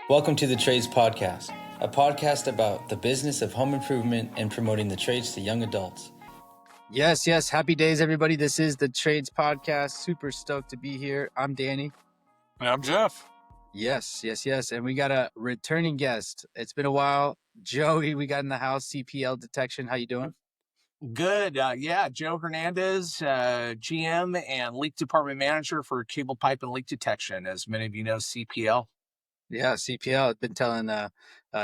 Welcome to the Trades Podcast, a podcast about the business of home improvement and promoting the trades to young adults. Yes. Happy days, everybody. This is the Trades Podcast. Super stoked to be here. I'm Danny. And I'm Jeff. Yes. And we got a returning guest. It's been a while. Joey, we got in the house, CPL Detection. How you doing? Good. Joe Hernandez, GM and Leak Department Manager for Cable Pipe and Leak Detection. As many of you know, CPL. Yeah, CPL. I've been telling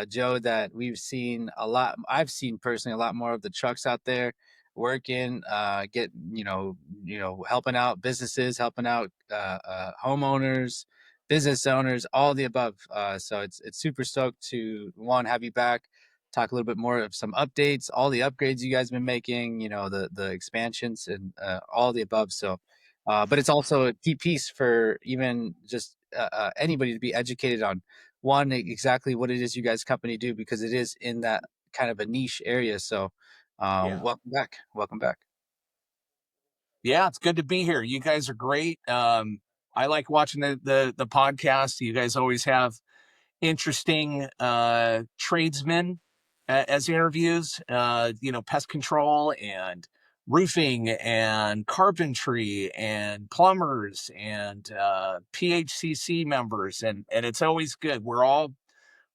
Joe that we've seen a lot. I've seen personally a lot more of the trucks out there working, helping out businesses, helping out homeowners, business owners, all the above. So it's super stoked to have you back, talk a little bit more of some updates, all the upgrades you guys have been making, the expansions and all the above. So, but it's also a key piece for even just anybody to be educated on exactly what it is you guys company do, because it is in that kind of a niche area. So welcome back. Yeah, it's good to be here. You guys are great. I like watching the podcast. You guys always have interesting tradesmen as interviews, pest control and roofing and carpentry and plumbers and PHCC members. And it's always good. We're all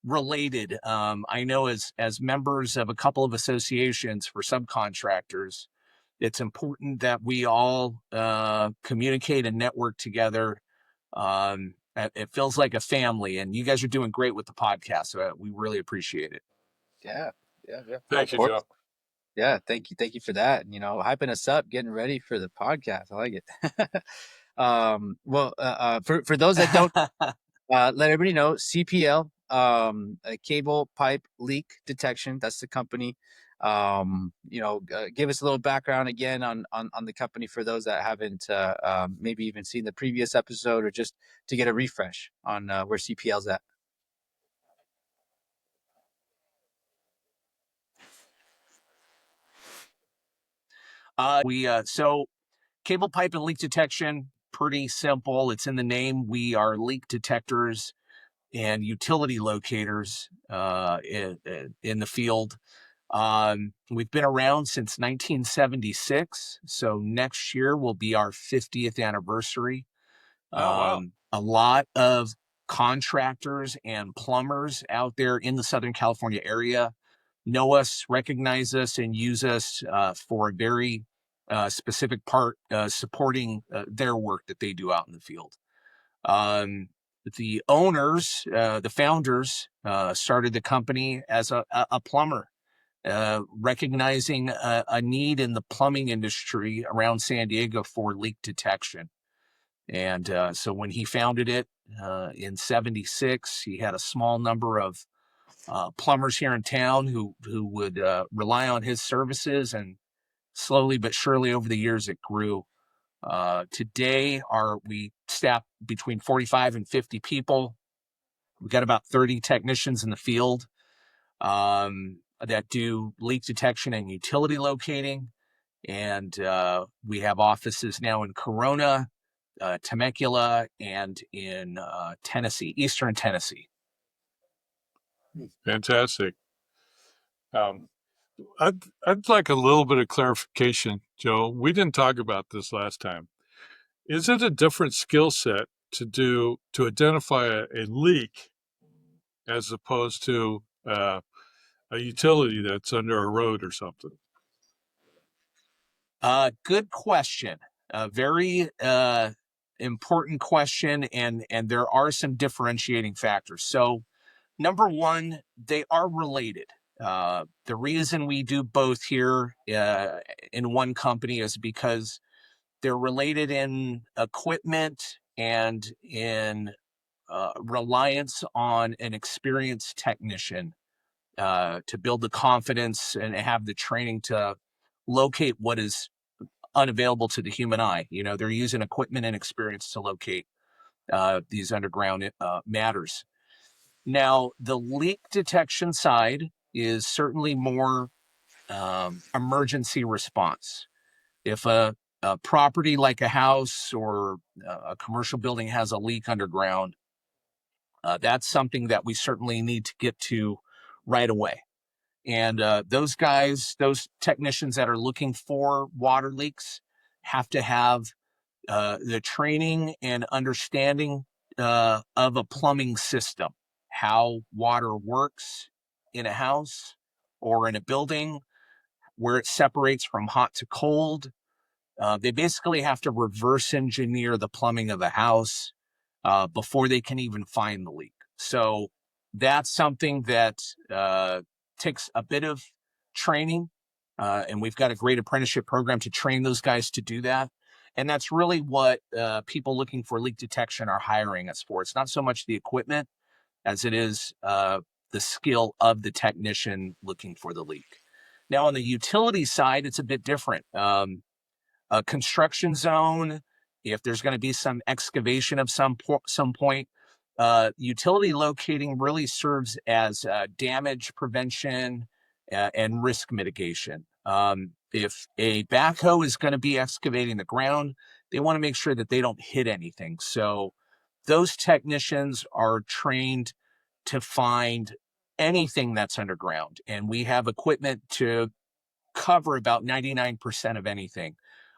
related. I know as members of a couple of associations for subcontractors, it's important that we all communicate and network together. It feels like a family, and you guys are doing great with the podcast. So we really appreciate it. Yeah. Thank you, Joe. Yeah, thank you for that. Hyping us up, getting ready for the podcast. I like it. For those that don't let everybody know, CPL, Cable Pipe Leak Detection. That's the company. Give us a little background again on the company for those that haven't maybe even seen the previous episode, or just to get a refresh on where CPL's at. So Cable Pipe and Leak Detection, pretty simple. It's in the name. We are leak detectors and utility locators in the field. We've been around since 1976. So next year will be our 50th anniversary. Wow. A lot of contractors and plumbers out there in the Southern California area know us, recognize us, and use us for a very specific part, supporting their work that they do out in the field. The owners, the founders, started the company as a plumber, recognizing a need in the plumbing industry around San Diego for leak detection. And so when he founded it in 76, he had a small number of plumbers here in town who would rely on his services, and slowly but surely over the years it grew. Today we staff between 45 and 50 people. We've got about 30 technicians in the field that do leak detection and utility locating. And we have offices now in Corona, Temecula, and in Tennessee, Eastern Tennessee. Fantastic. I'd like a little bit of clarification, Joe. We didn't talk about this last time. Is it a different skill set to identify a leak as opposed to a utility that's under a road or something? Good question. Very important question, and there are some differentiating factors. So, number one, they are related. The reason we do both here in one company is because they're related in equipment and in reliance on an experienced technician to build the confidence and have the training to locate what is unavailable to the human eye. They're using equipment and experience to locate these underground matters. Now, the leak detection side is certainly more emergency response. If a property like a house or a commercial building has a leak underground, That's something that we certainly need to get to right away. And those guys, those technicians that are looking for water leaks have to have the training and understanding of a plumbing system, how water works in a house or in a building, where it separates from hot to cold. They basically have to reverse engineer the plumbing of a house before they can even find the leak. So that's something that takes a bit of training. And we've got a great apprenticeship program to train those guys to do that. And that's really what people looking for leak detection are hiring us for. It's not so much the equipment as it is the skill of the technician looking for the leak. Now, on the utility side, it's a bit different. A construction zone, if there's going to be some excavation of some point, utility locating really serves as damage prevention and risk mitigation. If a backhoe is going to be excavating the ground, they want to make sure that they don't hit anything. So those technicians are trained to find anything that's underground, and we have equipment to cover about 99% of anything,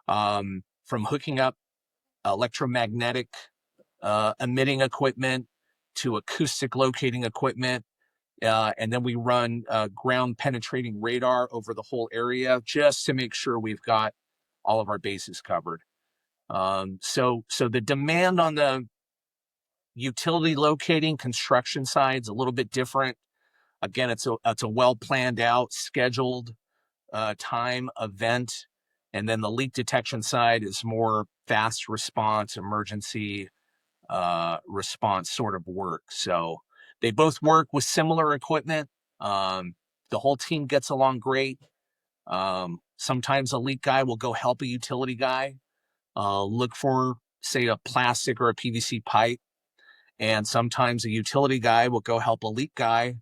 from hooking up electromagnetic emitting equipment to acoustic locating equipment. And then we run ground penetrating radar over the whole area just to make sure we've got all of our bases covered. So the demand on the utility locating construction side is a little bit different. Again, it's a well planned out, scheduled time event. And then the leak detection side is more fast response, emergency response sort of work. So they both work with similar equipment. The whole team gets along great. Sometimes a leak guy will go help a utility guy look for, say, a plastic or a PVC pipe. And sometimes a utility guy will go help a leak guy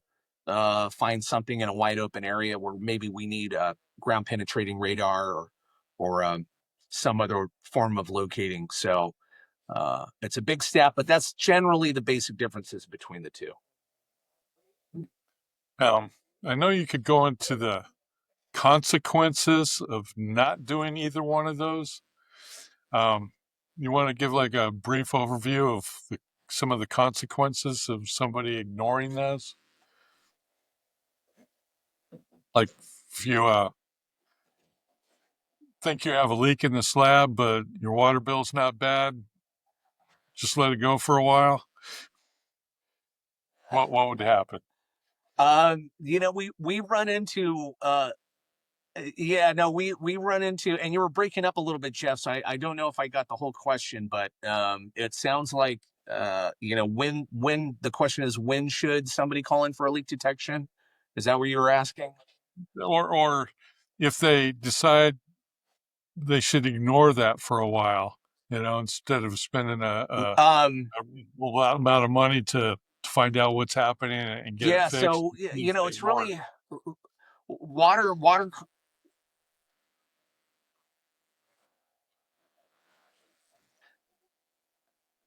find something in a wide open area where maybe we need a ground penetrating radar or some other form of locating. So it's a big step, but that's generally the basic differences between the two. I know you could go into the consequences of not doing either one of those. You want to give like a brief overview of some of the consequences of somebody ignoring those? Like if you think you have a leak in the slab, but your water bill's not bad, just let it go for a while. What would happen? We run into we run into, and you were breaking up a little bit, Jeff, so I don't know if I got the whole question, but it sounds like when the question is, when should somebody call in for a leak detection? Is that what you were asking? Or if they decide they should ignore that for a while, instead of spending a amount of money to find out what's happening and get it fixed. So it's really water.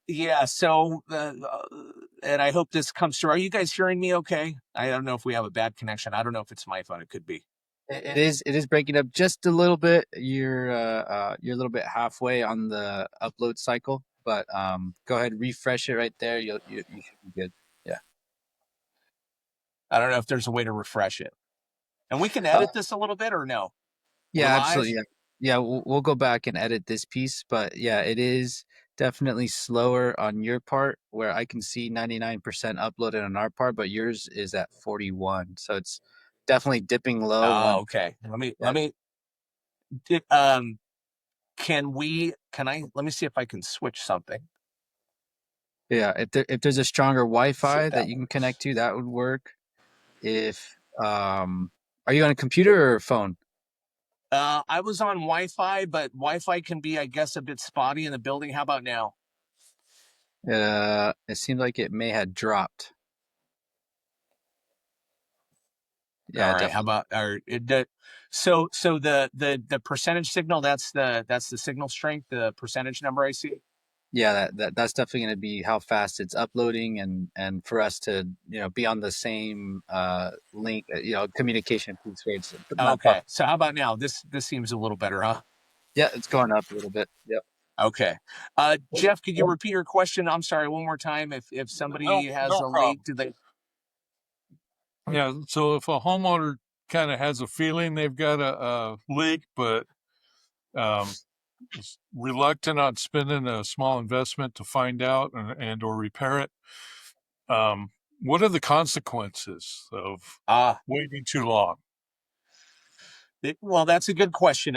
Yeah. So, and I hope this comes through. Are you guys hearing me okay? I don't know if we have a bad connection. I don't know if it's my phone. It could be. It is breaking up just a little bit. You're a little bit halfway on the upload cycle, but go ahead, refresh it right there. You should be good. Yeah. I don't know if there's a way to refresh it, and we can edit this a little bit, or no? Yeah, absolutely. Yeah, we'll go back and edit this piece, but yeah, it is definitely slower on your part, where I can see 99% uploaded on our part, but yours is at 41. So it's definitely dipping low. Oh, okay. Let me let me see if I can switch something. Yeah, if there's a stronger Wi-Fi that you can connect to, that would work. If are you on a computer or a phone? I was on Wi-Fi, but Wi-Fi can be, I guess, a bit spotty in the building. How about now? It seems like it may have dropped. Yeah, all right. definitely. How about so the percentage signal, that's the signal strength, the percentage number I see. Yeah, that's definitely going to be how fast it's uploading, and for us to be on the same link, communication piece where it's not Okay. So how about now? This seems a little better, huh? yeah, it's going up a little bit. Yep. Okay. Jeff, could you repeat your question? I'm sorry, one more time. If somebody has No a problem. leak, do they? Yeah. So if a homeowner kind of has a feeling they've got a leak, but um, is reluctant on spending a small investment to find out and or repair it, what are the consequences of waiting too long? Well, that's a good question.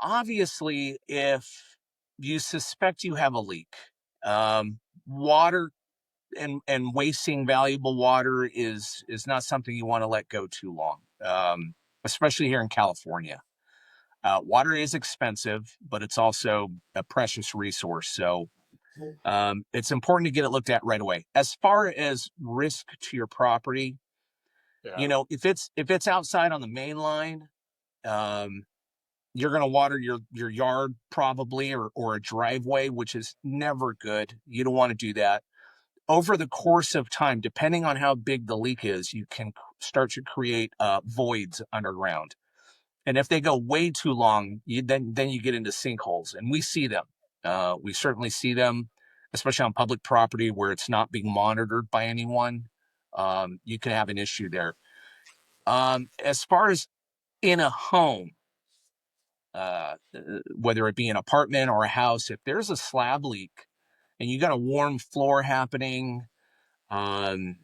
Obviously, if you suspect you have a leak, water and wasting valuable water is not something you want to let go too long, especially here in California. Water is expensive, but it's also a precious resource. So it's important to get it looked at right away. As far as risk to your property, Yeah. if it's outside on the main line, um, you're going to water your yard probably, or a driveway, which is never good. You don't want to do that. Over the course of time, depending on how big the leak is, you can start to create voids underground. And if they go way too long, then you get into sinkholes, and we see them. We certainly see them, especially on public property where it's not being monitored by anyone. You can have an issue there. As far as in a home, whether it be an apartment or a house, if there's a slab leak and you got a warm floor happening, um,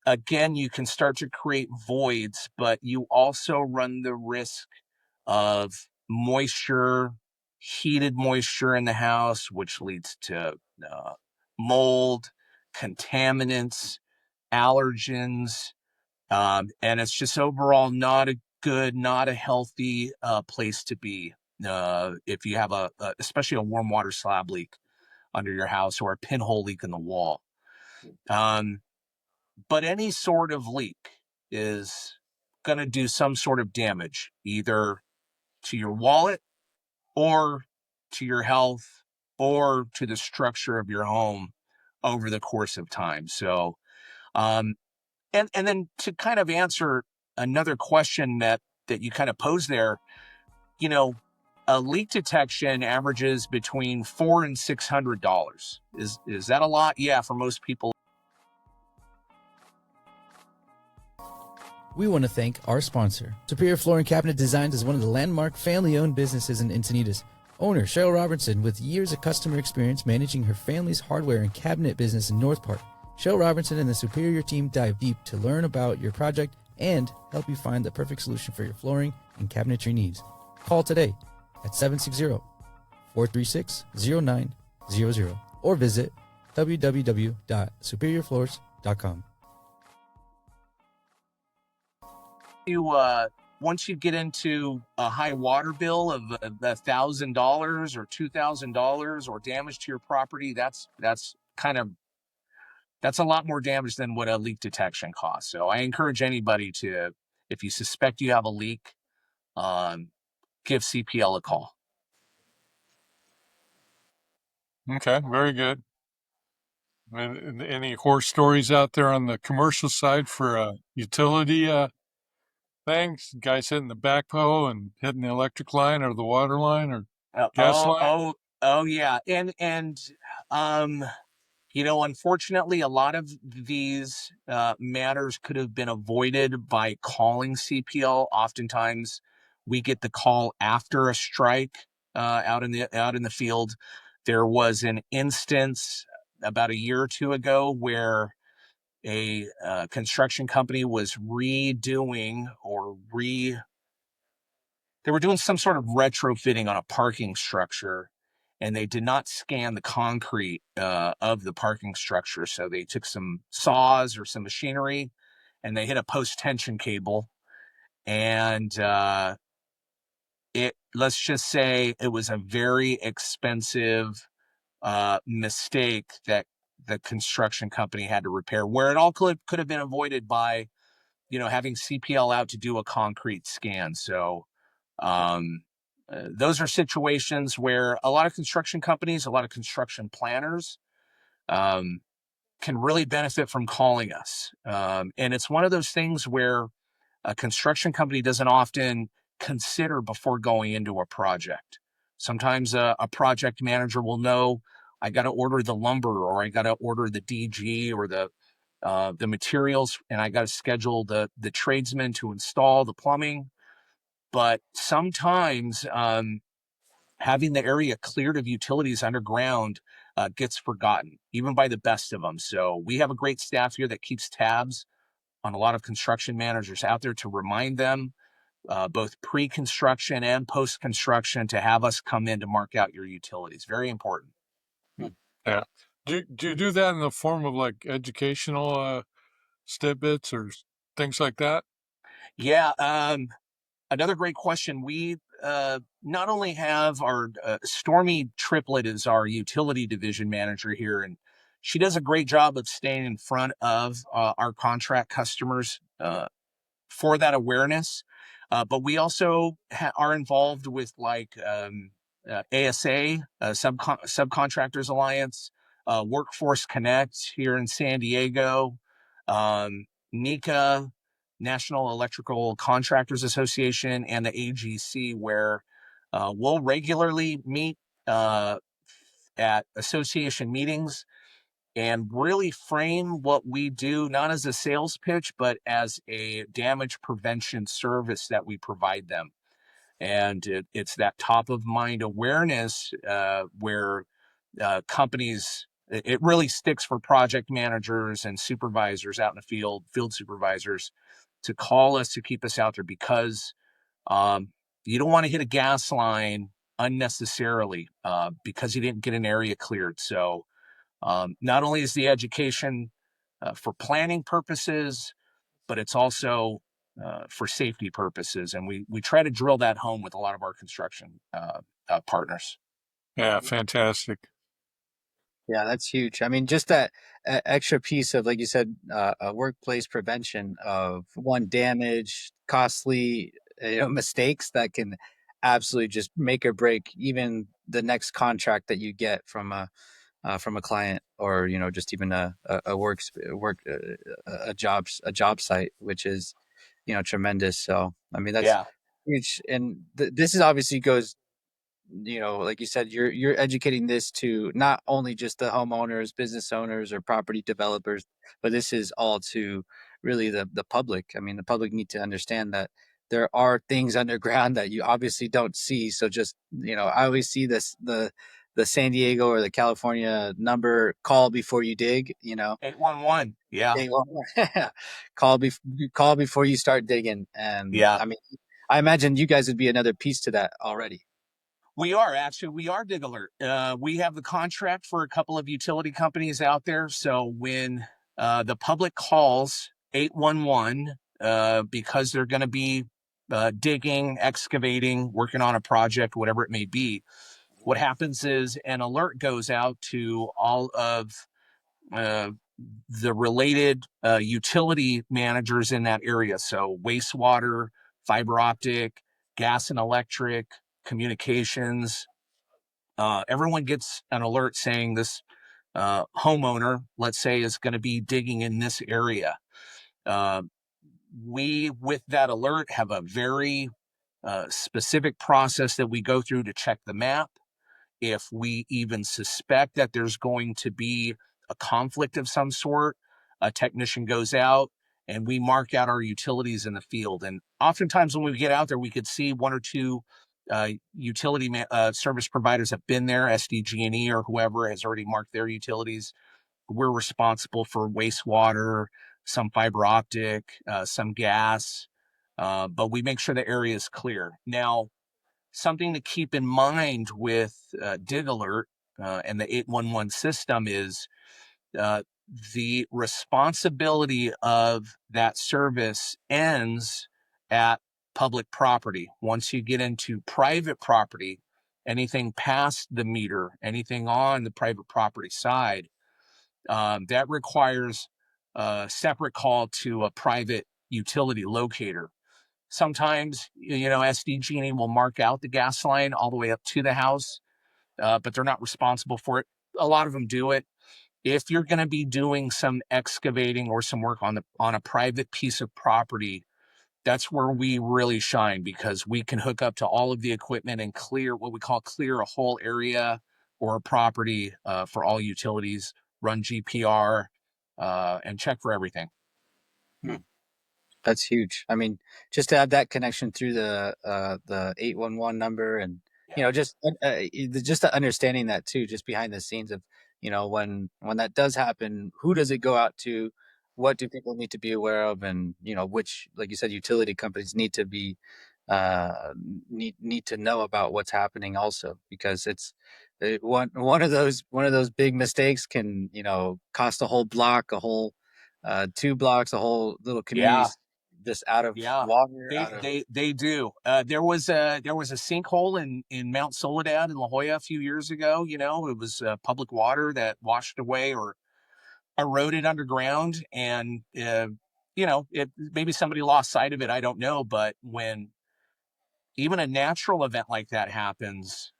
again, you can start to create voids, but you also run the risk of moisture, heated moisture in the house, which leads to mold, contaminants, allergens, and it's just overall not a good, not a healthy place to be if you have especially a warm water slab leak under your house or a pinhole leak in the wall. But any sort of leak is going to do some sort of damage, either to your wallet or to your health or to the structure of your home over the course of time. So, um, and then to kind of answer another question that you kind of posed there, you know, a leak detection averages between $400 and $600. Is that a lot? Yeah, for most people. We want to thank our sponsor. Superior Flooring Cabinet Designs is one of the landmark family-owned businesses in Encinitas. Owner Cheryl Robertson, with years of customer experience managing her family's hardware and cabinet business in North Park. Cheryl Robertson and the Superior team dive deep to learn about your project and help you find the perfect solution for your flooring and cabinetry needs. Call today at 760-436-0900 or visit www.superiorfloors.com. Once you get into a high water bill of $1,000 or $2,000 or damage to your property, that's a lot more damage than what a leak detection costs. So I encourage anybody to, if you suspect you have a leak, give CPL a call. Okay. Very good. And any horror stories out there on the commercial side for utility things? Guys hitting the backhoe and hitting the electric line or the water line or gas line? Oh yeah. And unfortunately, a lot of these matters could have been avoided by calling CPL. Oftentimes, we get the call after a strike out in the field. There was an instance about a year or two ago where a construction company was redoing they were doing some sort of retrofitting on a parking structure, and they did not scan the concrete of the parking structure. So they took some saws or some machinery and they hit a post tension cable, and let's just say it was a very expensive mistake that the construction company had to repair, where it all could have been avoided by having CPL out to do a concrete scan. So those are situations where a lot of construction companies, a lot of construction planners can really benefit from calling us. And it's one of those things where a construction company doesn't often consider before going into a project. Sometimes a project manager will know, I got to order the lumber, or I got to order the DG, or the materials, and I got to schedule the tradesmen to install the plumbing. But sometimes having the area cleared of utilities underground gets forgotten, even by the best of them. So we have a great staff here that keeps tabs on a lot of construction managers out there to remind them, both pre-construction and post-construction, to have us come in to mark out your utilities. Very important. Yeah. Do you do that in the form of like educational snippets or things like that? Yeah. Another great question. We not only have our Stormy Triplet is our utility division manager here, and she does a great job of staying in front of our contract customers for that awareness. But we also are involved with like ASA, Subcontractors Alliance, Workforce Connect here in San Diego, NECA, National Electrical Contractors Association, and the AGC, where we'll regularly meet at association meetings and really frame what we do not as a sales pitch, but as a damage prevention service that we provide them. And it's that top of mind awareness where companies, it really sticks for project managers and supervisors out in the field supervisors, to call us, to keep us out there, because you don't want to hit a gas line unnecessarily because you didn't get an area cleared. So not only is the education for planning purposes, but it's also for safety purposes. And we try to drill that home with a lot of our construction partners. Yeah, fantastic. Yeah, that's huge. I mean, just that extra piece of, like you said, workplace prevention of one damage, costly, mistakes that can absolutely just make or break even the next contract that you get from a client, or just even a a job site, which is tremendous. So I mean, that's Yeah. huge. And this is obviously goes, like you said, you're educating this to not only just the homeowners, business owners, or property developers, but this is all to really the public. I mean, the public need to understand that there are things underground that you obviously don't see. So just, I always see this, the San Diego or the California number, call before you dig, 811. Yeah. Hey, well, call call before you start digging. And Yeah. I mean, I imagine you guys would be another piece to that already. We are Dig Alert. We have the contract for a couple of utility companies out there. So when the public calls 811 because they're going to be digging, excavating, working on a project, whatever it may be, what happens is an alert goes out to all of uh, the related utility managers in that area. So wastewater, fiber optic, gas and electric, communications. Everyone gets an alert saying this homeowner, let's say, is going to be digging in this area. Uh, we, with that alert, have a very specific process that we go through to check the map. If we even suspect that there's going to be a conflict of some sort, a technician goes out and we mark out our utilities in the field. And oftentimes when we get out there, we could see one or two utility service providers have been there, SDG&E or whoever has already marked their utilities. We're responsible for wastewater, some fiber optic, some gas, but we make sure the area is clear. Now, something to keep in mind with Dig Alert and the 811 system is uh, the responsibility of that service ends at public property. Once you get into private property, anything past the meter, anything on the private property side, that requires a separate call to a private utility locator. Sometimes, SDG&E will mark out the gas line all the way up to the house, but they're not responsible for it. A lot of them do it. If you're going to be doing some excavating or some work on a private piece of property, that's where we really shine, because we can hook up to all of the equipment and clear a whole area or a property for all utilities, run GPR, and check for everything. That's huge. I mean, just to have that connection through the 811 number, and just the understanding that too, just behind the scenes of when that does happen, who does it go out to? What do people need to be aware of? And which, like you said, utility companies need to be need to know about what's happening also, because one of those big mistakes can cost a whole block, a whole 2 blocks, a whole little community Yeah. just out of Yeah, water. they do. There was a sinkhole in Mount Soledad in La Jolla a few years ago. It was public water that washed away or eroded underground, and it maybe somebody lost sight of it. I don't know, but when even a natural event like that happens,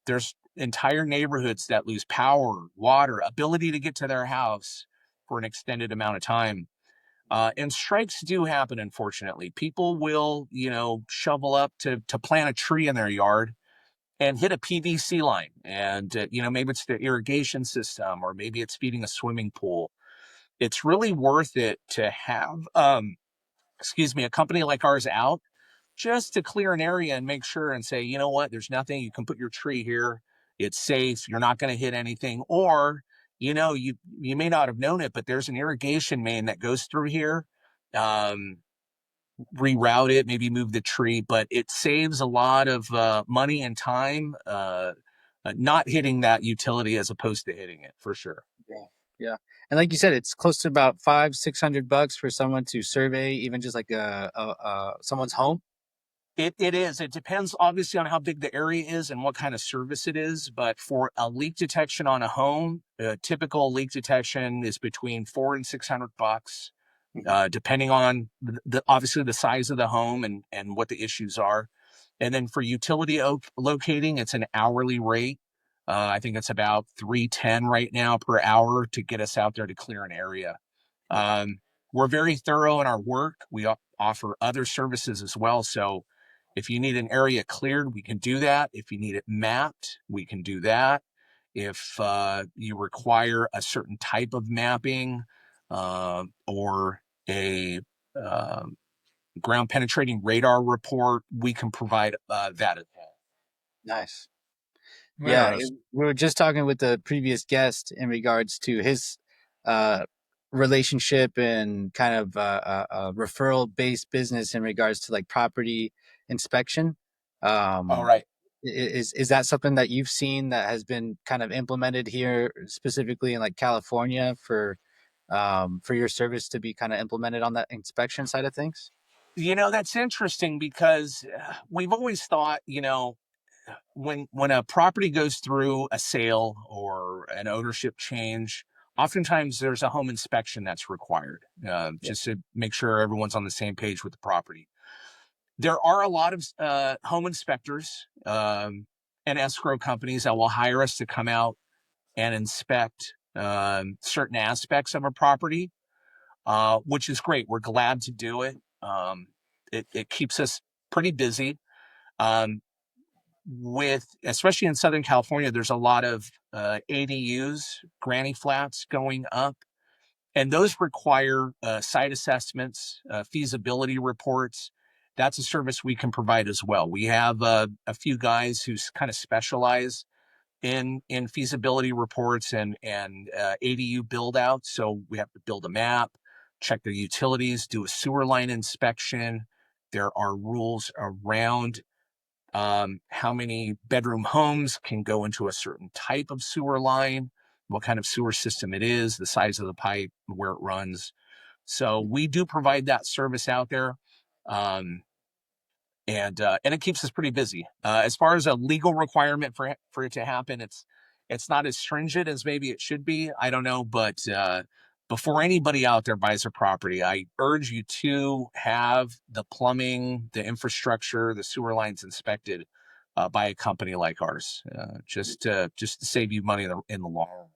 there's entire neighborhoods that lose power, water, ability to get to their house for an extended amount of time. And strikes do happen, unfortunately. People will, shovel up to plant a tree in their yard and hit a PVC line. And, maybe it's the irrigation system, or maybe it's feeding a swimming pool. It's really worth it to have, a company like ours out just to clear an area and make sure and say, you know what, there's nothing, you can put your tree here. It's safe. You're not going to hit anything. Or, you may not have known it, but there's an irrigation main that goes through here. Um, Reroute it, maybe move the tree, but it saves a lot of money and time, not hitting that utility as opposed to hitting it, for sure. Yeah, yeah. And like you said, it's close to about $500-600 for someone to survey, even just like someone's home. It is. It depends obviously on how big the area is and what kind of service it is. But for a leak detection on a home, typical leak detection is between $400 and $600, depending on obviously the size of the home and what the issues are. And then for utility locating, it's an hourly rate. I think it's about $310 right now per hour to get us out there to clear an area. We're very thorough in our work. We offer other services as well. So if you need an area cleared, we can do that. If you need it mapped, we can do that. If you require a certain type of mapping, or a ground penetrating radar report, we can provide that as well. Nice. Yeah, Yes. we were just talking with the previous guest in regards to his uh, relationship and kind of referral-based business in regards to like property inspection. All Um, right. is that something that you've seen that has been kind of implemented here, specifically in like California, for your service to be kind of implemented on that inspection side of things? That's interesting, because we've always thought, when a property goes through a sale or an ownership change, oftentimes there's a home inspection that's required, just to make sure everyone's on the same page with the property. There are a lot of home inspectors and escrow companies that will hire us to come out and inspect certain aspects of a property, which is great. We're glad to do it. It keeps us pretty busy. Um, Especially in Southern California, there's a lot of ADUs, granny flats going up, and those require site assessments, feasibility reports. That's a service we can provide as well. We have a few guys who kind of specialize in feasibility reports and ADU build out. So we have to build a map, check the utilities, do a sewer line inspection. There are rules around how many bedroom homes can go into a certain type of sewer line, what kind of sewer system it is, the size of the pipe, where it runs. So we do provide that service out there. Um, and it keeps us pretty busy. As far as a legal requirement for it to happen, it's not as stringent as maybe it should be. I don't know, but before anybody out there buys a property, I urge you to have the plumbing, the infrastructure, the sewer lines inspected by a company like ours, just to save you money in the long run.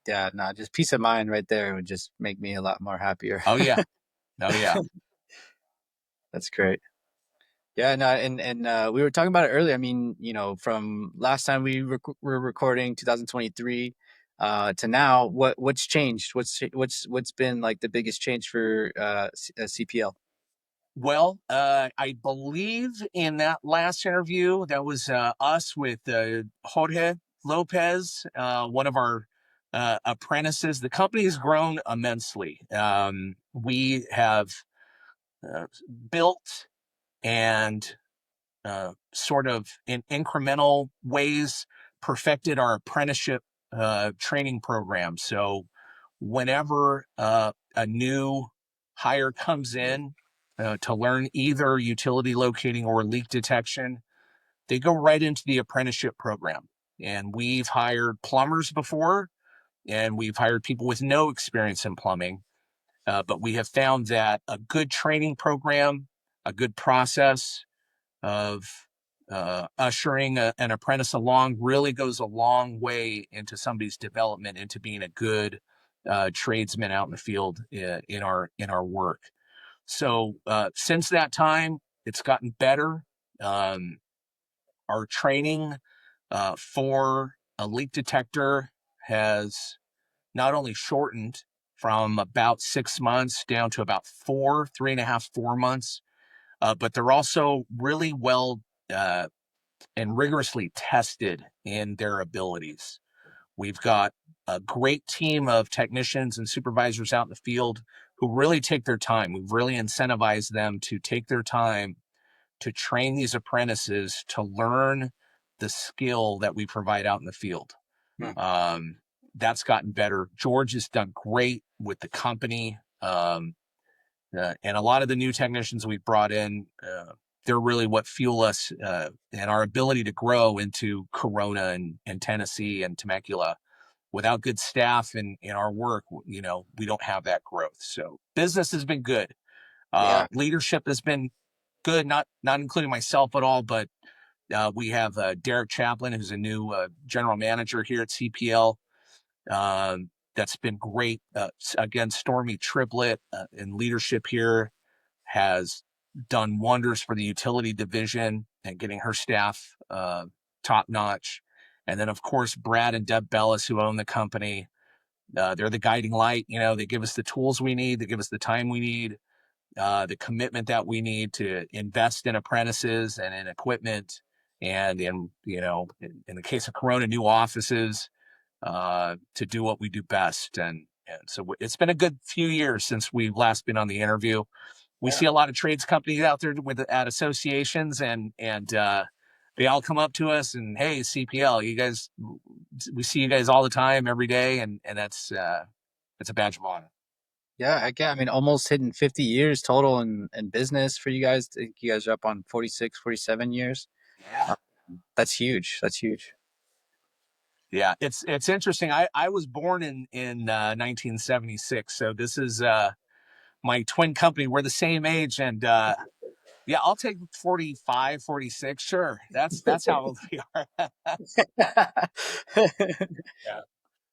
Yeah, no, just peace of mind right there would just make me a lot more happier. Oh yeah, oh yeah. That's great. Yeah, no, and we were talking about it earlier. I mean, from last time we were recording 2023 to now, what's changed? What's been like the biggest change for CPL? Well, I believe in that last interview, that was us with Jorge Lopez, one of our apprentices. The company has grown immensely. We have built and sort of in incremental ways perfected our apprenticeship training program. So whenever a new hire comes in to learn either utility locating or leak detection, they go right into the apprenticeship program. And we've hired plumbers before, and we've hired people with no experience in plumbing. But we have found that a good training program, a good process of ushering an apprentice along really goes a long way into somebody's development into being a good tradesman out in the field in our work. So since that time, it's gotten better. Our training for a leak detector has not only shortened from about 6 months down to about 3.5, 4 months, but they're also really well and rigorously tested in their abilities. We've got a great team of technicians and supervisors out in the field who really take their time. We've really incentivized them to take their time to train these apprentices to learn the skill that we provide out in the field. That's gotten better. George has done great with the company. And a lot of the new technicians we've brought in, they're really what fuel us and our ability to grow into Corona and Tennessee and Temecula. Without good staff in our work, we don't have that growth. So business has been good. Yeah. Leadership has been good, not including myself at all, but we have Derek Chaplin, who's a new general manager here at CPL. That's been great. Again, Stormy Triplett in leadership here has done wonders for the utility division and getting her staff top notch. And then, of course, Brad and Deb Bellis, who own the company, they're the guiding light. They give us the tools we need, they give us the time we need, the commitment that we need to invest in apprentices and in equipment. And in the case of Corona, new offices to do what we do best. And so it's been a good few years since we've last been on the interview. We see a lot of trades companies out there at associations, and they all come up to us and, hey, CPL, you guys, we see you guys all the time, every day, and that's a badge of honor. Yeah, heck yeah. I mean, almost hitting 50 years total in business for you guys. I think you guys are up on 46, 47 years. Yeah. That's huge. That's huge. Yeah, it's interesting. I was born in 1976, so this is my twin company. We're the same age, and yeah, I'll take 45, 46. Sure, that's how old we are. Yeah.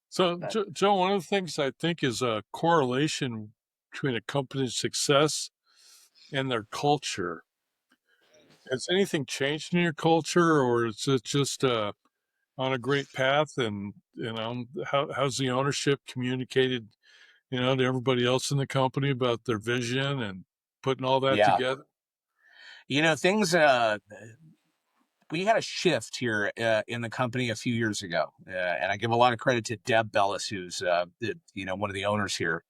So, Joe, one of the things I think is a correlation between a company's success and their culture. Has anything changed in your culture, or is it just on a great path? And how's the ownership communicated, to everybody else in the company about their vision and putting all that Yeah, together? things. We had a shift here in the company a few years ago, and I give a lot of credit to Deb Bellis, who's one of the owners here.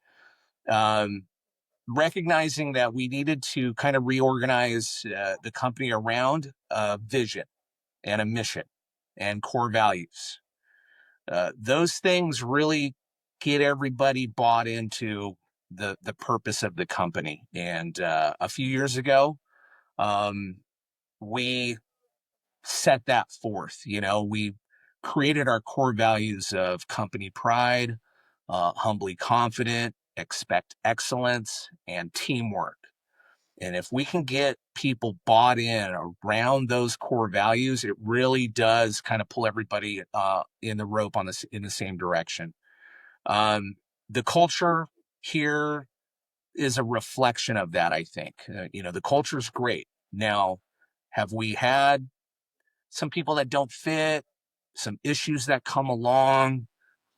Recognizing that we needed to kind of reorganize the company around a vision and a mission and core values. Those things really get everybody bought into the purpose of the company. And a few years ago, we set that forth. We created our core values of company pride, humbly confident, expect excellence, and teamwork. And if we can get people bought in around those core values, it really does kind of pull everybody in the rope in the same direction. The culture here is a reflection of that, I think. The culture is great. Now, have we had some people that don't fit, some issues that come along,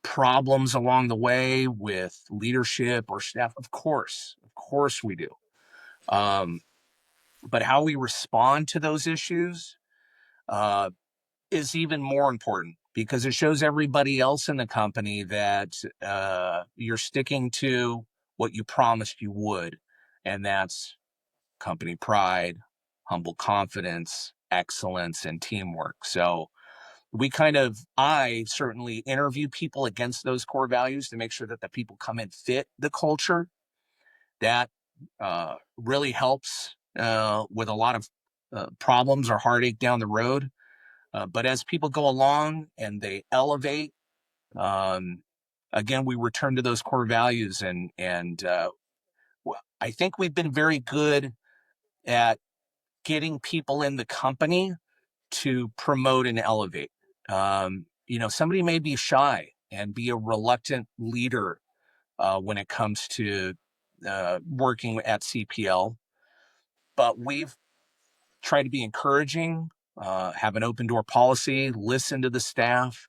problems along the way with leadership or staff? Of course we do. But how we respond to those issues uh, is even more important, because it shows everybody else in the company that you're sticking to what you promised you would. And that's company pride, humble confidence, excellence, and teamwork. So I certainly interview people against those core values to make sure that the people come and fit the culture. That really helps with a lot of problems or heartache down the road. But as people go along and they elevate, um, again, we return to those core values. And I think we've been very good at getting people in the company to promote and elevate. Somebody may be shy and be a reluctant leader when it comes to working at CPL, but we've tried to be encouraging, have an open door policy, listen to the staff.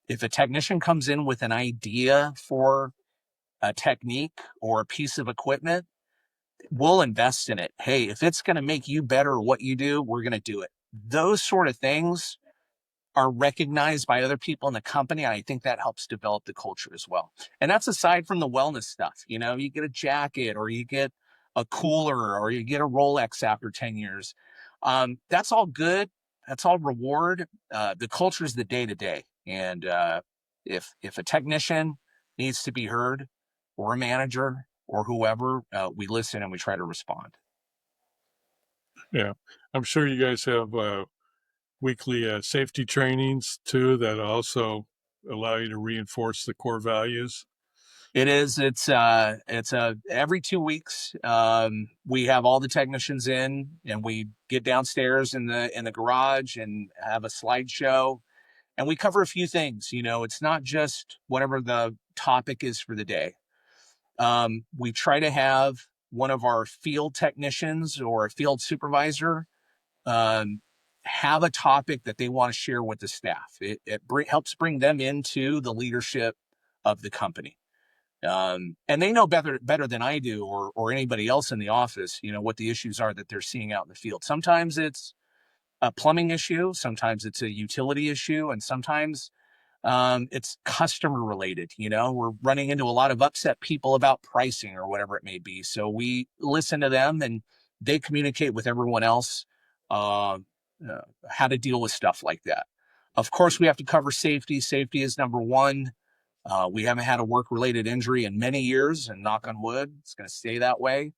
If a technician comes in with an idea for a technique or a piece of equipment, we'll invest in it. Hey, if it's going to make you better at what you do, we're going to do it. Those sort of things are recognized by other people in the company. And I think that helps develop the culture as well. And that's aside from the wellness stuff. You get a jacket, or you get a cooler, or you get a Rolex after 10 years. That's all good. That's all reward. The culture is the day to day. And if a technician needs to be heard, or a manager, or whoever, we listen and we try to respond. Yeah. I'm sure you guys have weekly safety trainings too that also allow you to reinforce the core values. It is. It's every 2 weeks. We have all the technicians in, and we get downstairs in the garage and have a slideshow, and we cover a few things. It's not just whatever the topic is for the day. We try to have one of our field technicians or a field supervisor have a topic that they want to share with the staff. It helps bring them into the leadership of the company. And they know better than I do, or anybody else in the office, what the issues are that they're seeing out in the field. Sometimes it's a plumbing issue, sometimes it's a utility issue, and sometimes it's customer related. We're running into a lot of upset people about pricing or whatever it may be. So we listen to them, and they communicate with everyone else how to deal with stuff like that. Of course, we have to cover safety. Safety is number one. We haven't had a work-related injury in many years, and knock on wood, it's going to stay that way.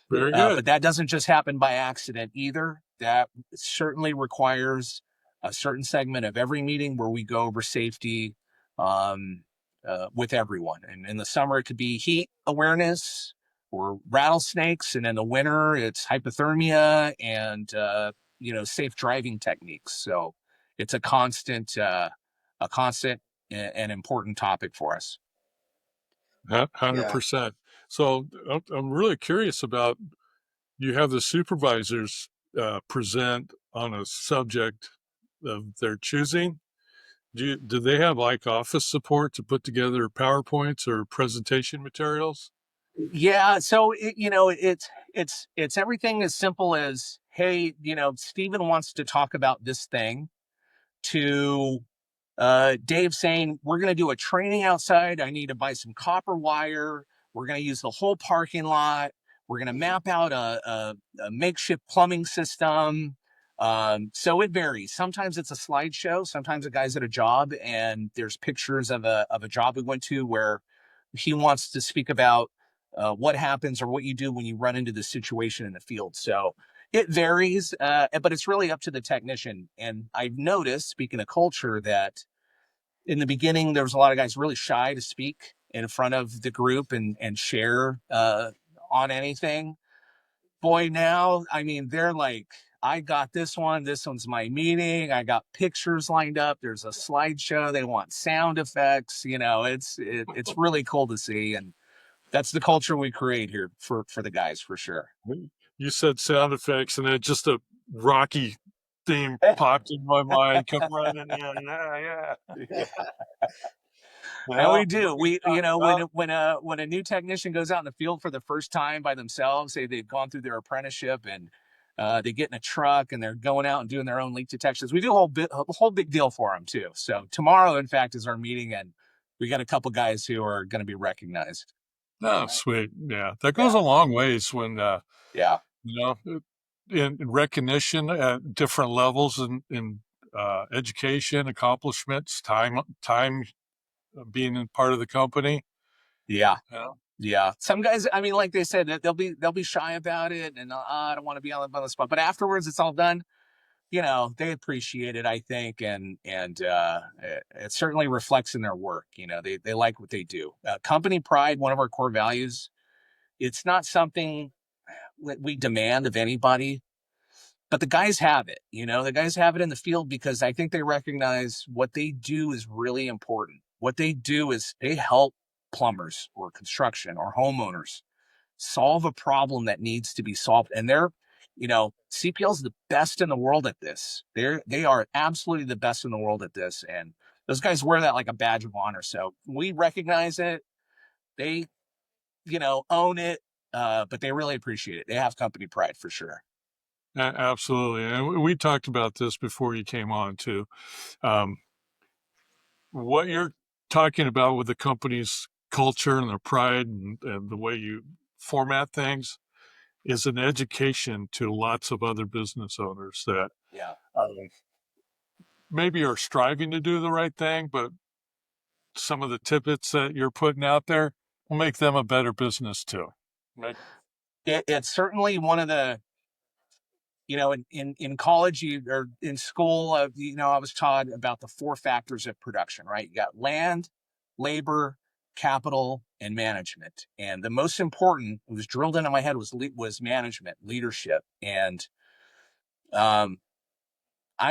Very good. But that doesn't just happen by accident either. That certainly requires a certain segment of every meeting where we go over safety with everyone. And in the summer, it could be heat awareness or rattlesnakes. And in the winter, it's hypothermia and, safe driving techniques. So it's a constant and important topic for us. 100%. So I'm really curious about, you have the supervisors present on a subject of their choosing. Do they have like office support to put together PowerPoints or presentation materials? Yeah. So it's everything as simple as, hey, Stephen wants to talk about this thing, to Dave saying, we're going to do a training outside. I need to buy some copper wire. We're going to use the whole parking lot. We're going to map out a makeshift plumbing system. So it varies. Sometimes it's a slideshow. Sometimes a guy's at a job and there's pictures of a job we went to where he wants to speak about what happens or what you do when you run into the situation in the field. So it varies, but it's really up to the technician. And I've noticed, speaking of culture, that in the beginning, there was a lot of guys really shy to speak. in front of the group and share on anything. Boy, now, I mean, they're like, I got this one. This one's my meeting. I got pictures lined up. There's a slideshow. They want sound effects. It's really cool to see, and that's the culture we create here for the guys for sure. You said sound effects, and then just a Rocky theme popped in my mind. Come running in, yeah. And we do. When a new technician goes out in the field for the first time by themselves, say they've gone through their apprenticeship and they get in a truck and they're going out and doing their own leak detections. We do a whole big deal for them too. So tomorrow, in fact, is our meeting, and we got a couple guys who are going to be recognized. Oh, sweet. Yeah, that goes a long ways when Yeah. in recognition at different levels in education, accomplishments, time being in part of the company. Yeah. Yeah. Yeah. Some guys, I mean, like they said, they'll be shy about it, and I don't want to be on the spot. But afterwards, it's all done. They appreciate it, I think, and it certainly reflects in their work. They like what they do. Company pride, one of our core values. It's not something that we demand of anybody, but the guys have it. The guys have it in the field because I think they recognize what they do is really important. What they do is they help plumbers or construction or homeowners solve a problem that needs to be solved. And CPL is the best in the world at this. They are absolutely the best in the world at this. And those guys wear that like a badge of honor. So we recognize it. They, own it, but they really appreciate it. They have company pride for sure. Absolutely. And we talked about this before you came on too. What you're talking about with the company's culture and their pride and the way you format things is an education to lots of other business owners that maybe are striving to do the right thing, but some of the tidbits that you're putting out there will make them a better business too. Right? It's certainly one of the, in college or in school, I was taught about the 4 factors of production, right? You got land, labor, capital, and management. And the most important, it was drilled into my head, was management, leadership. And I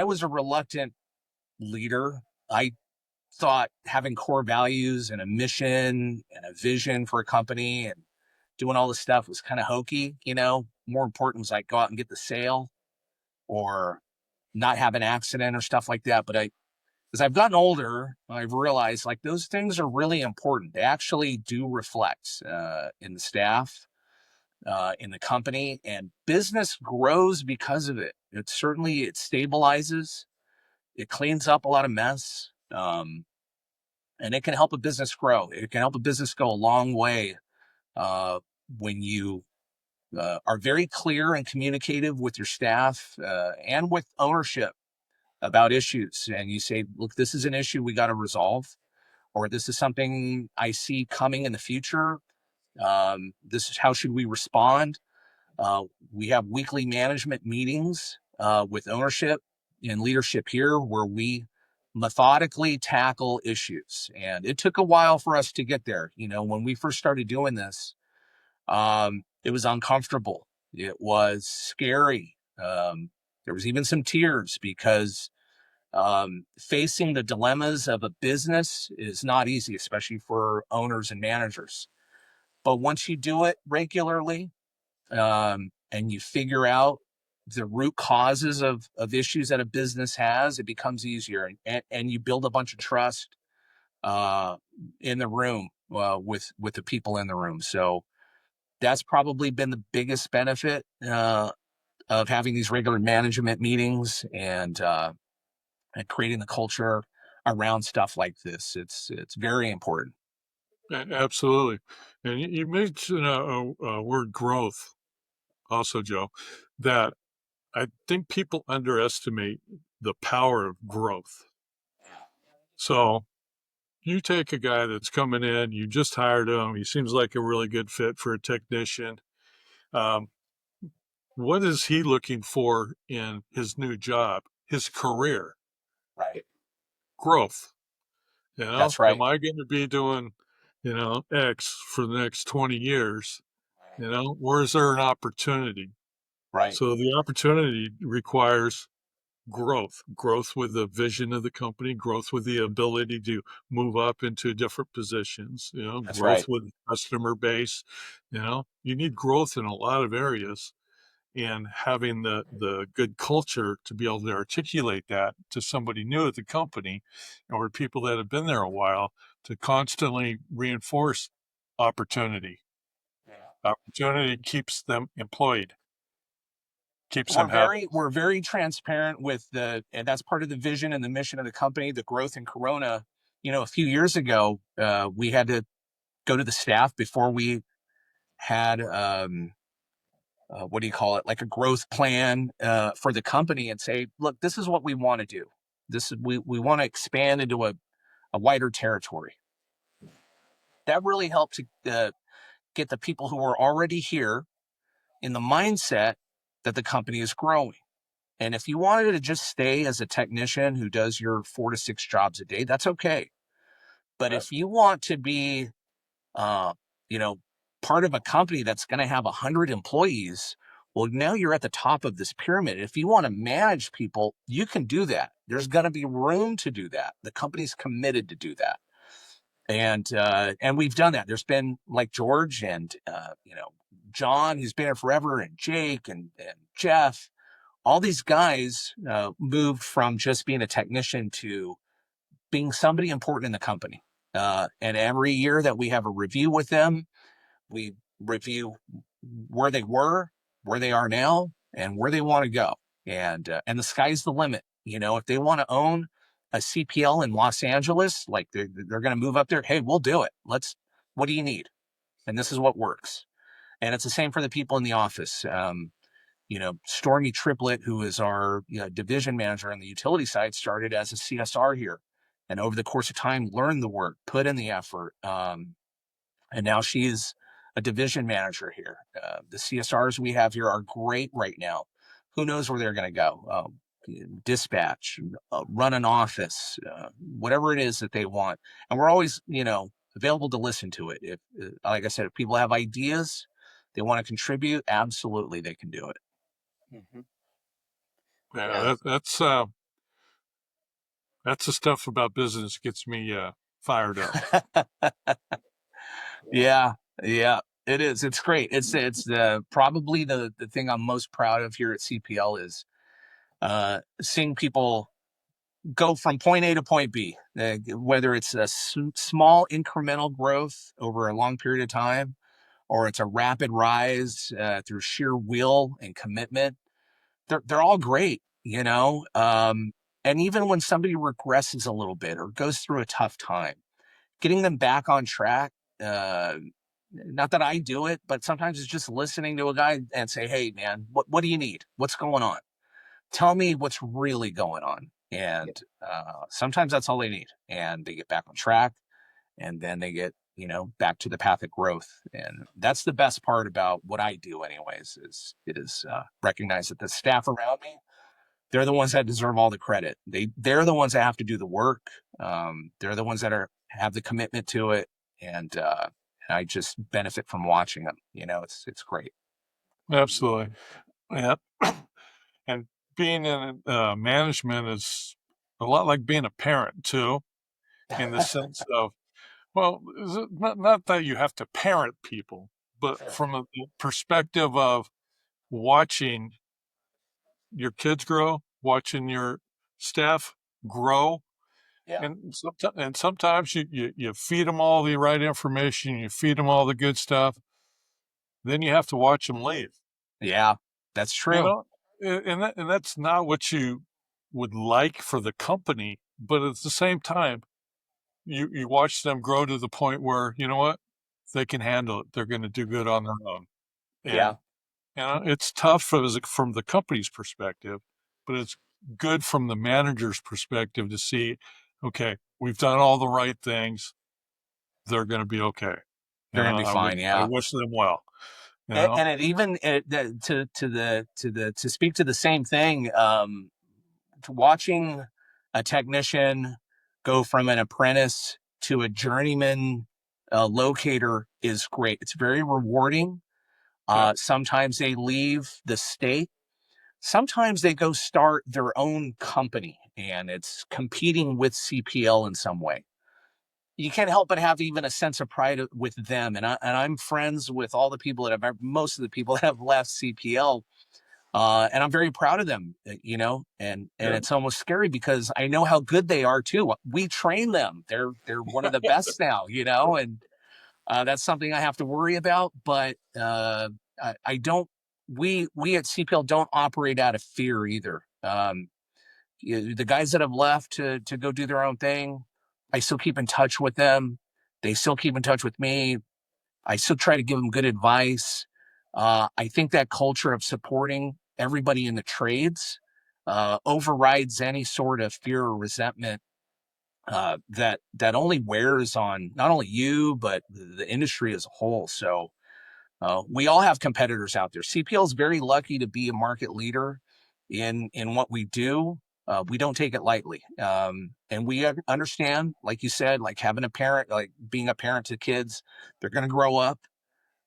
was a reluctant leader. I thought having core values and a mission and a vision for a company and doing all this stuff was kind of hokey. More important was like go out and get the sale or not have an accident or stuff like that. But as I've gotten older, I've realized like those things are really important. They actually do reflect in the staff, in the company, and business grows because of it. It stabilizes, it cleans up a lot of mess, and it can help a business grow. It can help a business go a long way when you are very clear and communicative with your staff and with ownership about issues. And you say, look, this is an issue we got to resolve, or this is something I see coming in the future. This is how should we respond? We have weekly management meetings with ownership and leadership here where we methodically tackle issues. And it took a while for us to get there. When we first started doing this, it was uncomfortable. It was scary. There was even some tears because facing the dilemmas of a business is not easy, especially for owners and managers. But once you do it regularly, and you figure out the root causes of issues that a business has, it becomes easier, and you build a bunch of trust in the room with the people in the room. So that's probably been the biggest benefit of having these regular management meetings and creating the culture around stuff like this. It's very important. Absolutely. And you mentioned a word growth also, Joe, that I think people underestimate the power of growth. So you take a guy that's coming in, you just hired him, he seems like a really good fit for a technician. What is he looking for in his new job, his career? Right. Growth. That's right. Am I going to be doing X for the next 20 years, where is there an opportunity? Right. So the opportunity requires growth with the vision of the company, growth with the ability to move up into different positions, That's growth right. with the customer base. You need growth in a lot of areas, and having the good culture to be able to articulate that to somebody new at the company or people that have been there a while, to constantly reinforce opportunity. Opportunity keeps them employed, keeps them happy. We're very transparent with and that's part of the vision and the mission of the company, the growth in Corona. A few years ago, we had to go to the staff before we had, what do you call it? Like a growth plan, for the company, and say, look, this is what we want to do. We want to expand into a wider territory. That really helped to get the people who were already here in the mindset that the company is growing. And if you wanted to just stay as a technician who does your 4 to 6 jobs a day, that's okay. But if you want to be, uh, you know, part of a company that's going to have 100 employees, well, now you're at the top of this pyramid. If you want to manage people, you can do that. There's going to be room to do that. The company's committed to do that. And we've done that. There's been like George and, John, who's been here forever, and Jake and Jeff. All these guys moved from just being a technician to being somebody important in the company. And every year that we have a review with them, we review where they were, where they are now, and where they want to go. And the sky's the limit. If they want to own a CPL in Los Angeles, like they're going to move up there, hey, we'll do it. What do you need? And this is what works. And it's the same for the people in the office. Stormy Triplett, who is our division manager on the utility side, started as a CSR here. And over the course of time, learned the work, put in the effort. And now she's a division manager here. The CSRs we have here are great right now. Who knows where they're going to go? Dispatch, run an office, whatever it is that they want. And we're always, available to listen to it. If, like I said, if people have ideas, they want to contribute, absolutely, they can do it. Mm-hmm. Yeah, that's the stuff about business gets me fired up. Yeah, it is. It's great. It's probably the thing I'm most proud of here at CPL is seeing people go from point A to point B, whether it's a small incremental growth over a long period of time, or it's a rapid rise through sheer will and commitment. They're all great, and even when somebody regresses a little bit or goes through a tough time, getting them back on track. Not that I do it, but sometimes it's just listening to a guy and say, hey, man, what do you need? What's going on? Tell me what's really going on. And sometimes that's all they need. And they get back on track, and then they get, back to the path of growth. And that's the best part about what I do anyways, is recognize that the staff around me, they're the ones that deserve all the credit. They're the ones that have to do the work. They're the ones that have the commitment to it. And I just benefit from watching them. It's great. Absolutely. Yeah. And being in management is a lot like being a parent too, in the sense of, well, is it not that you have to parent people, but from a perspective of watching your kids grow, watching your staff grow. Yeah. And sometimes you feed them all the right information, you feed them all the good stuff, then you have to watch them leave. Yeah, that's true. And that's not what you would like for the company, but at the same time, you watch them grow to the point where, you know what, they can handle it. They're going to do good on their own. Yeah. And it's tough from the company's perspective, but it's good from the manager's perspective to see, okay, we've done all the right things. They're going to be okay. They're going to be fine. I Yeah. wish them well. And it even to speak to the same thing, watching a technician go from an apprentice to a journeyman locator is great. It's very rewarding. Sometimes they leave the state. Sometimes they go start their own company, and it's competing with CPL in some way. You can't help but have even a sense of pride with them. And I'm friends with all the people most of the people that have left CPL. And I'm very proud of them, and it's almost scary because I know how good they are too. We train them. They're one of the best now, and that's something I have to worry about. But I don't. We at CPL don't operate out of fear either. The guys that have left to go do their own thing, I still keep in touch with them. They still keep in touch with me. I still try to give them good advice. I think that culture of supporting everybody in the trades overrides any sort of fear or resentment that only wears on not only you but the industry as a whole. So we all have competitors out there. CPL is very lucky to be a market leader in what we do. We don't take it lightly, and we understand, like you said, like having a parent, like being a parent to kids. They're going to grow up.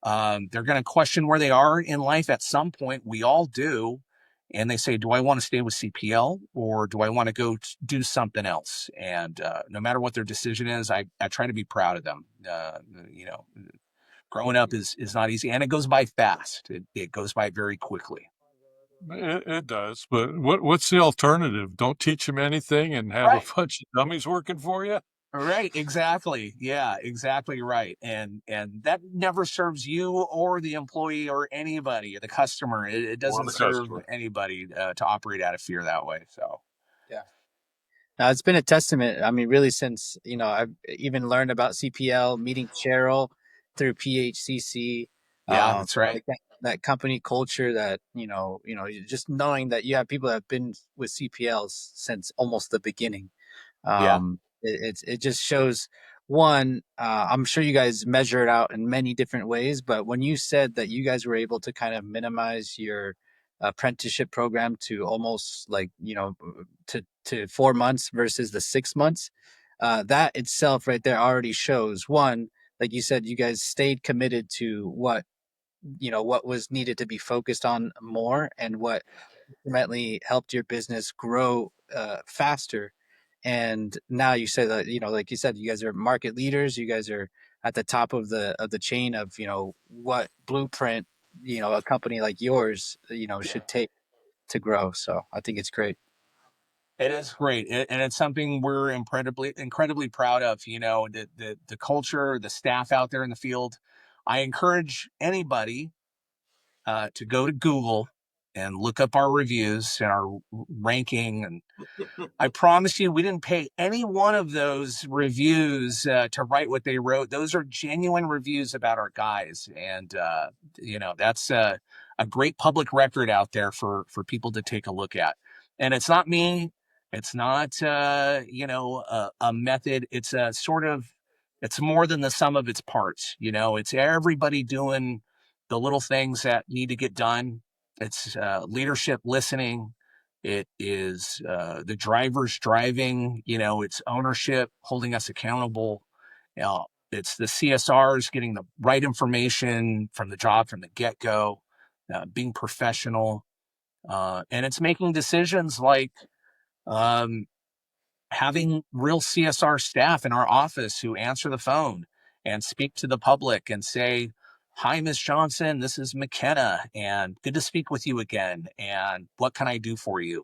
They're going to question where they are in life at some point. We all do. And they say, do I want to stay with CPL or do I want to go do something else? And no matter what their decision is, I try to be proud of them. Growing up is not easy, and it goes by fast. It goes by very quickly. It does, but what's the alternative? Don't teach them anything and have a Right. bunch of dummies working for you? Right, exactly. Yeah, exactly right. And that never serves you or the employee or anybody, the customer. It Or doesn't the serve customer. anybody to operate out of fear that way. So Yeah. Now it's been a testament. I mean, really, since I've even learned about CPL, meeting Cheryl through PHCC, yeah, that's right. like that company culture, that just knowing that you have people that have been with CPLs since almost the beginning. Yeah. It just shows one. I'm sure you guys measure it out in many different ways, but when you said that you guys were able to kind of minimize your apprenticeship program to almost like to 4 months versus the 6 months, that itself right there already shows one. Like you said, you guys stayed committed to what was needed to be focused on more, and what ultimately helped your business grow faster. And now you said that, like you said, you guys are market leaders. You guys are at the top of the chain of what blueprint a company like yours should take to grow. So I think it's great. It is great, and it's something we're incredibly proud of. The culture, the staff out there in the field. I encourage anybody to go to Google and look up our reviews and our ranking. And I promise you, we didn't pay any one of those reviews to write what they wrote. Those are genuine reviews about our guys. And, that's a great public record out there for people to take a look at. And it's not me. It's not, a method. It's a sort of, it's more than the sum of its parts. It's everybody doing the little things that need to get done. It's leadership listening. It is the drivers driving, it's ownership holding us accountable. It's the CSRs getting the right information from the job from the get-go, being professional. And it's making decisions like um, having real CSR staff in our office who answer the phone and speak to the public and say, hi, Ms. Johnson, this is McKenna, and good to speak with you again. And what can I do for you?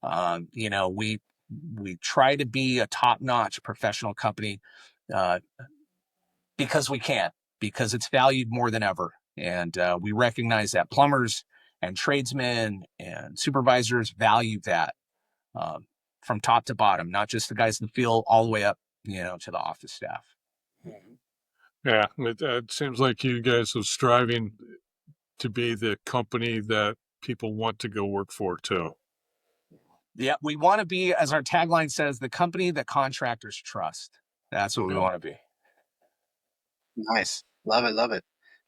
We try to be a top-notch professional company uh, because we can, because it's valued more than ever. And we recognize that plumbers and tradesmen and supervisors value that um, from top to bottom, not just the guys in the field, all the way up, to the office staff. Yeah, it seems like you guys are striving to be the company that people want to go work for too. Yeah, we want to be, as our tagline says, the company that contractors trust. That's what we want to be. Nice. Love it. Love it.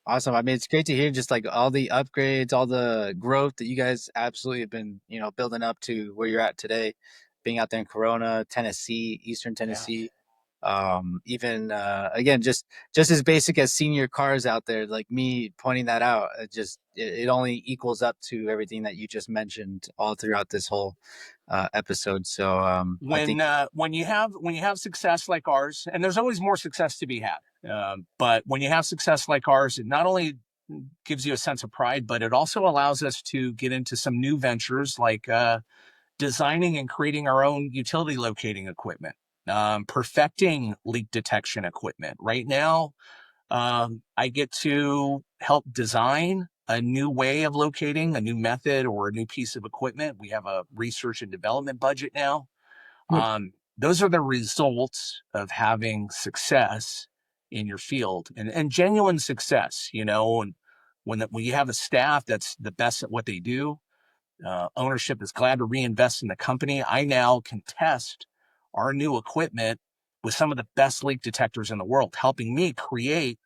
Awesome. I mean, it's great to hear just like all the upgrades, all the growth that you guys absolutely have been, building up to where you're at today, being out there in Corona, Tennessee, Eastern Yeah. Tennessee. Even again, just as basic as senior cars out there, like me pointing that out, it only equals up to everything that you just mentioned all throughout this whole episode. So I think When you have success like ours, and there's always more success to be had, but when you have success like ours, it not only gives you a sense of pride, but it also allows us to get into some new ventures like designing and creating our own utility locating equipment, perfecting leak detection equipment. Right now, I get to help design a new way of locating, a new method, or a new piece of equipment. We have a research and development budget now. Those are the results of having success in your field, and genuine success, and when you have a staff that's the best at what they do, ownership is glad to reinvest in the company. I now can test our new equipment with some of the best leak detectors in the world, helping CPL,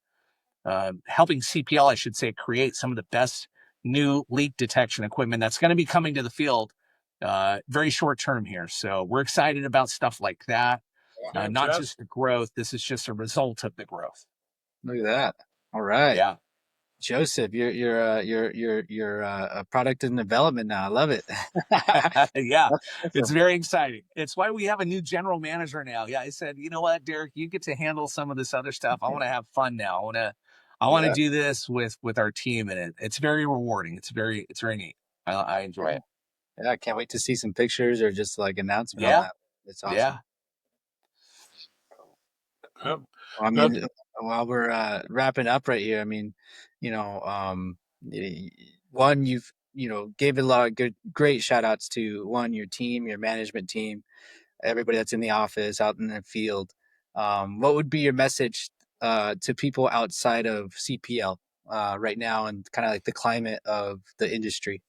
I should say, create some of the best new leak detection equipment that's going to be coming to the field very short term here. So we're excited about stuff like that. Not just the growth. This is just a result of the growth. look at that. All right. Yeah. Joseph, you're a product in development now. I love it. Yeah, That's it's awesome. very exciting. It's why we have a new general manager now. Yeah, I said, you know what, Derek, you get to handle some of this other stuff. I want to have fun now. I want to Yeah. do this with our team, and it's very rewarding. It's very neat. I enjoy it. Yeah, I can't wait to see some pictures or just like announcement on Yeah, that. It's awesome. yeah. Yep. I That, mean, while we're wrapping up right here, I mean, one, you've gave a lot of great shout outs to one, your team, your management team, everybody that's in the office, out in the field. What would be your message to people outside of CPL right now, and kind of like the climate of the industry?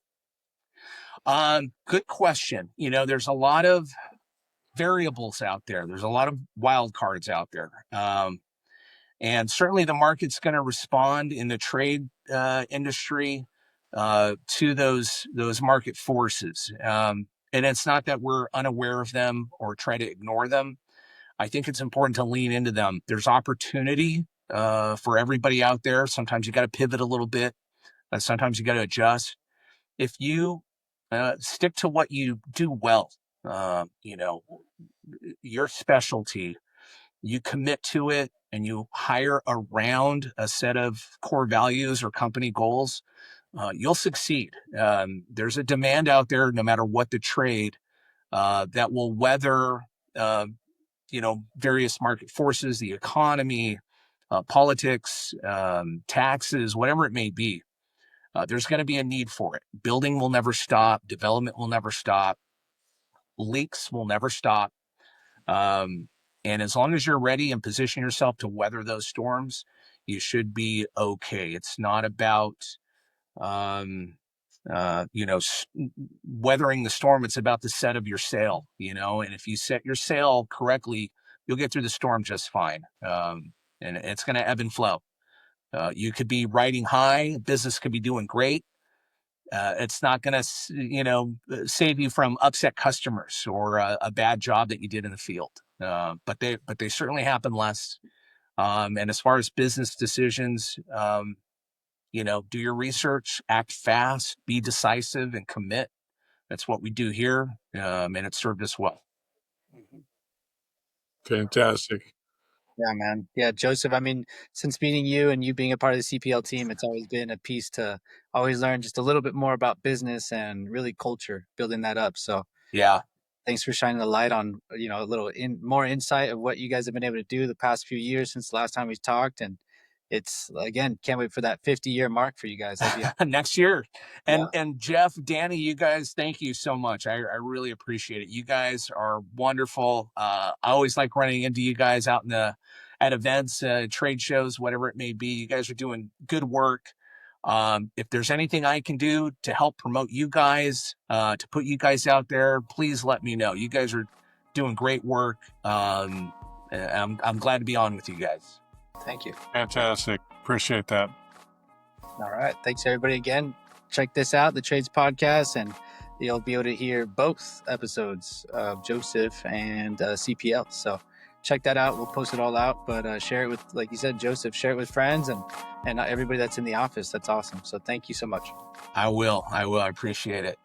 Good question. There's a lot of variables out there. There's a lot of wild cards out there. And certainly the market's going to respond in the trade industry to those market forces. And it's not that we're unaware of them or try to ignore them. I think it's important to lean into them. There's opportunity for everybody out there. Sometimes you got to pivot a little bit. Sometimes you got to adjust. If you stick to what you do well, your specialty, you commit to it, and you hire around a set of core values or company goals, you'll succeed. There's a demand out there, no matter what the trade, that will weather, various market forces, the economy, politics, taxes, whatever it may be. There's going to be a need for it. Building will never stop. Development will never stop. Leaks will never stop. And as long as you're ready and position yourself to weather those storms, you should be okay. It's not about, weathering the storm. It's about the set of your sail, and if you set your sail correctly, you'll get through the storm just fine. And it's going to ebb and flow. You could be riding high. Business could be doing great. It's not going to, save you from upset customers or a bad job that you did in the field. But they certainly happen less. And as far as business decisions, do your research, act fast, be decisive, and commit. That's what we do here, and it served us well. fantastic. Yeah, man. Yeah, Joseph, I mean, since meeting you and you being a part of the CPL team, it's always been a piece to always learn just a little bit more about business and really culture, building that up. So Yeah. thanks for shining the light on, a little more insight of what you guys have been able to do the past few years since the last time we talked. And it's, again, can't wait for that 50-year mark for you guys. Next year. Yeah. And Jeff, Danny, you guys, thank you so much. I really appreciate it. You guys are wonderful. I always like running into you guys out at events, trade shows, whatever it may be. You guys are doing good work. If there's anything I can do to help promote you guys, to put you guys out there, please let me know. You guys are doing great work. I'm glad to be on with you guys. Thank you. Fantastic. Appreciate that. All right. Thanks, everybody. Again, check this out, the Trades Podcast, and you'll be able to hear both episodes of Joseph and CPL. So check that out. We'll post it all out, but share it with, like you said, Joseph, share it with friends and everybody that's in the office. That's awesome. So thank you so much. I will. I appreciate it.